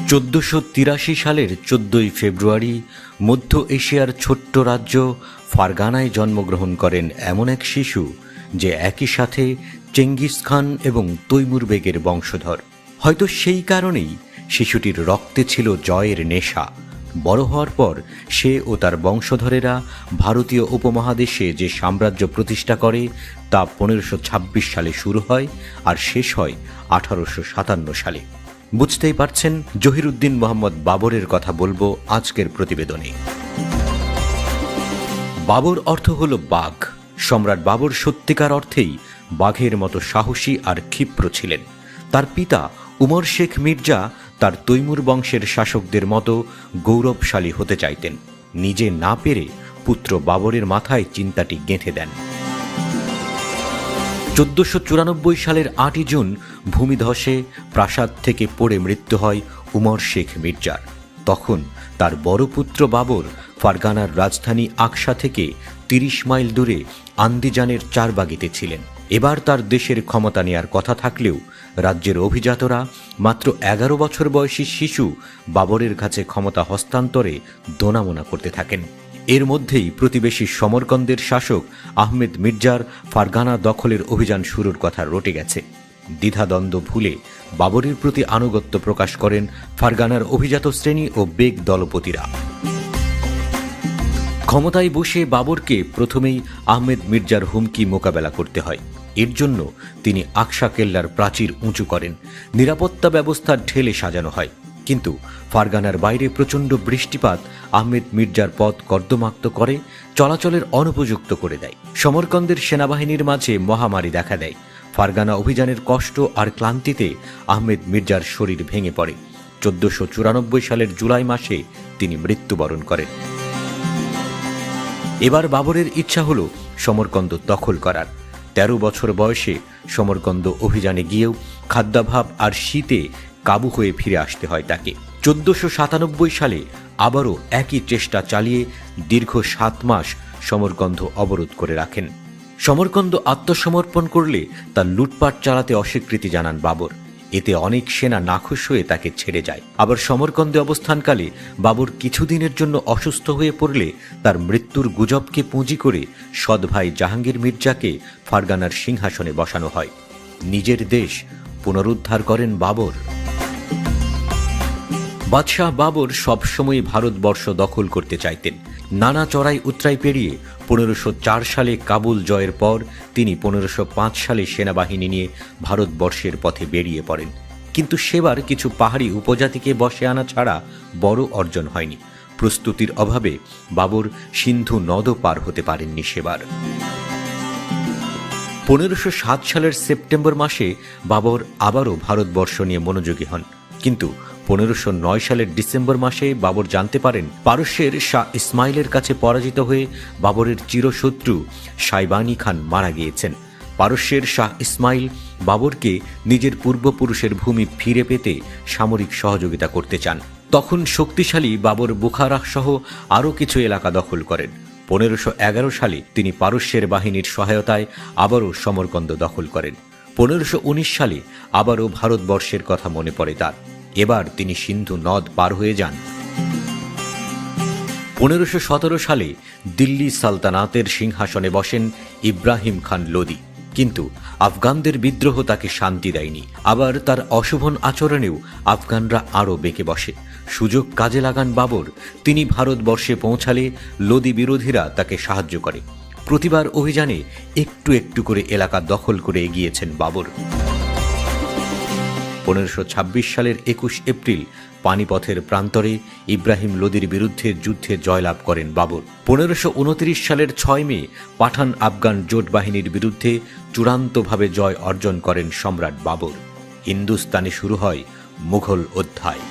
1483 সালের 14 ফেব্রুয়ারি মধ্য এশিয়ার ছোট্ট রাজ্য ফারগানায় জন্মগ্রহণ করেন এমন এক শিশু যে একই সাথে চেঙ্গিস খান এবং তৈমুর বেগের বংশধর। হয়তো সেই কারণেই শিশুটির রক্তে ছিল জয়ের নেশা। বড় হওয়ার পর সে ও তার বংশধরেরা ভারতীয় উপমহাদেশে যে সাম্রাজ্য প্রতিষ্ঠা করে তা 1526 সালে শুরু হয় আর শেষ হয় 1857 সালে। বুঝতেই পারছেন, জহিরুদ্দিন মোহাম্মদ বাবরের কথা বলবো আজকের প্রতিবেদনে। বাবর অর্থ হল বাঘ। সম্রাট বাবর সত্যিকার অর্থেই বাঘের মতো সাহসী আর ক্ষিপ্র ছিলেন। তার পিতা উমর শেখ মির্জা তার তৈমুর বংশের শাসকদের মতো গৌরবশালী হতে চাইতেন। নিজে না পেরে পুত্র বাবরের মাথায় চিন্তাটি গেঁথে দেন। 1494 সালের 8 জুন ভূমিধসে প্রাসাদ থেকে পড়ে মৃত্যু হয় উমর শেখ মির্জার। তখন তার বড় পুত্র বাবর ফারগানার রাজধানী আকসা থেকে 30 মাইল দূরে আন্দিজানের চারবাগিতে ছিলেন। এবার তার দেশের ক্ষমতা নেয়ার কথা থাকলেও রাজ্যের অভিজাতরা মাত্র 11 বছর বয়সী শিশু বাবরের কাছে ক্ষমতা হস্তান্তরে দোনামোনা করতে থাকেন। এর মধ্যেই প্রতিবেশী সমরকন্দের শাসক আহমেদ মির্জার ফারগানা দখলের অভিযান শুরুর কথা রটে গেছে। দ্বিধাদ্বন্দ্ব ভুলে বাবরের প্রতি আনুগত্য প্রকাশ করেন ফারগানার অভিজাত শ্রেণী ও বেগ দলপতিরা। ক্ষমতায় বসে বাবরকে প্রথমেই আহমেদ মির্জার হুমকি মোকাবেলা করতে হয়। এর জন্য তিনি আকসা কেল্লার প্রাচীর উঁচু করেন। নিরাপত্তা ব্যবস্থা ঢেলে সাজানো হয়, কিন্তু ফারগানার বাইরে প্রচণ্ড বৃষ্টিপাত আহমেদ মির্জার পথ কর্দমাক্ত করে, চলাচলের অনুপযুক্ত করে দেয়। সমরকন্দের সেনাবাহিনীর মাঝে মহামারী দেখা দেয়। ফারগানা অভিযানের কষ্ট আর ক্লান্তিতে আহমেদ মির্জার শরীর ভেঙে পড়ে। 1494 সালের জুলাই মাসে তিনি মৃত্যুবরণ করেন। এবার বাবরের ইচ্ছা হল সমরকন্দ দখল করার। 13 বছর বয়সে সমরকন্দ অভিযানে গিয়েও খাদ্যাভাব আর শীতে কাবু হয়ে ফিরে আসতে হয় তাকে। 1497 সালে আবারও একই চেষ্টা চালিয়ে দীর্ঘ 7 মাস সমরকন্দ অবরোধ করে রাখেন। সমরকন্দ আত্মসমর্পণ করলে তার লুটপাট চালাতে অস্বীকৃতি জানান বাবর। এতে অনেক সেনা নাখোশ হয়ে তাকে ছেড়ে যায়। আবার সমরকন্দে অবস্থানকালে বাবর কিছুদিনের জন্য অসুস্থ হয়ে পড়লে তার মৃত্যুর গুজবকে পুঁজি করে সৎ ভাই জাহাঙ্গীর মির্জাকে ফারগানার সিংহাসনে বসানো হয়। নিজের দেশ পুনরুদ্ধার করেন বাবর। বাদশাহ বাবর সবসময় ভারতবর্ষ দখল করতে চাইতেন। নানা চড়াই উতরাই পেরিয়ে 1504 সালে কাবুল জয়ের পর তিনি 1505 সালে সেনাবাহিনী নিয়ে ভারতবর্ষের পথে বেরিয়ে পড়েন। কিন্তু সেবার কিছু পাহাড়ি উপজাতিকে বশে আনা ছাড়া বড় অর্জন হয়নি। প্রস্তুতির অভাবে বাবর সিন্ধু নদও পার হতে পারেননি সেবার। 1507 সালের সেপ্টেম্বর মাসে বাবর আবারও ভারতবর্ষ নিয়ে মনোযোগী হন। কিন্তু 1509 সালের ডিসেম্বর মাসে বাবর জানতে পারেন পারস্যের শাহ ইসমাইলের কাছে পরাজিত হয়ে বাবরের চিরশত্রু সাইবানি খান মারা গিয়েছেন। পারস্যের শাহ ইসমাইল বাবরকে নিজের পূর্বপুরুষের ভূমি ফিরে পেতে সামরিক সহযোগিতা করতে চান। তখন শক্তিশালী বাবর বুখারা সহ আরও কিছু এলাকা দখল করেন। 1511 সালে তিনি পারস্যের বাহিনীর সহায়তায় আবারও সমরকন্দ দখল করেন। 1519 সালে আবারও ভারতবর্ষের কথা মনে পড়ে তার। এবার তিনি সিন্ধু নদ পার হয়ে যান। 1517 সালে দিল্লি সালতানাতের সিংহাসনে বসেন ইব্রাহিম খান লোদি। কিন্তু আফগানদের বিদ্রোহ তাকে শান্তি দেয়নি। আবার তার অশোভন আচরণেও আফগানরা আরও বেঁকে বসে। সুযোগ কাজে লাগান বাবর। তিনি ভারতবর্ষে পৌঁছালে লোদি বিরোধীরা তাকে সাহায্য করে। প্রতিবার অভিযানে একটু একটু করে এলাকা দখল করে এগিয়েছেন বাবর। 1526 সালের 21 এপ্রিল পানিপথের প্রান্তরে ইব্রাহিম লোদির বিরুদ্ধে যুদ্ধে জয়লাভ করেন বাবর। 1529 সালের 6 মে পাঠান আফগান জোট বাহিনীর বিরুদ্ধে চূড়ান্তভাবে জয় অর্জন করেন সম্রাট বাবর। হিন্দুস্তানে শুরু হয় মুঘল অধ্যায়।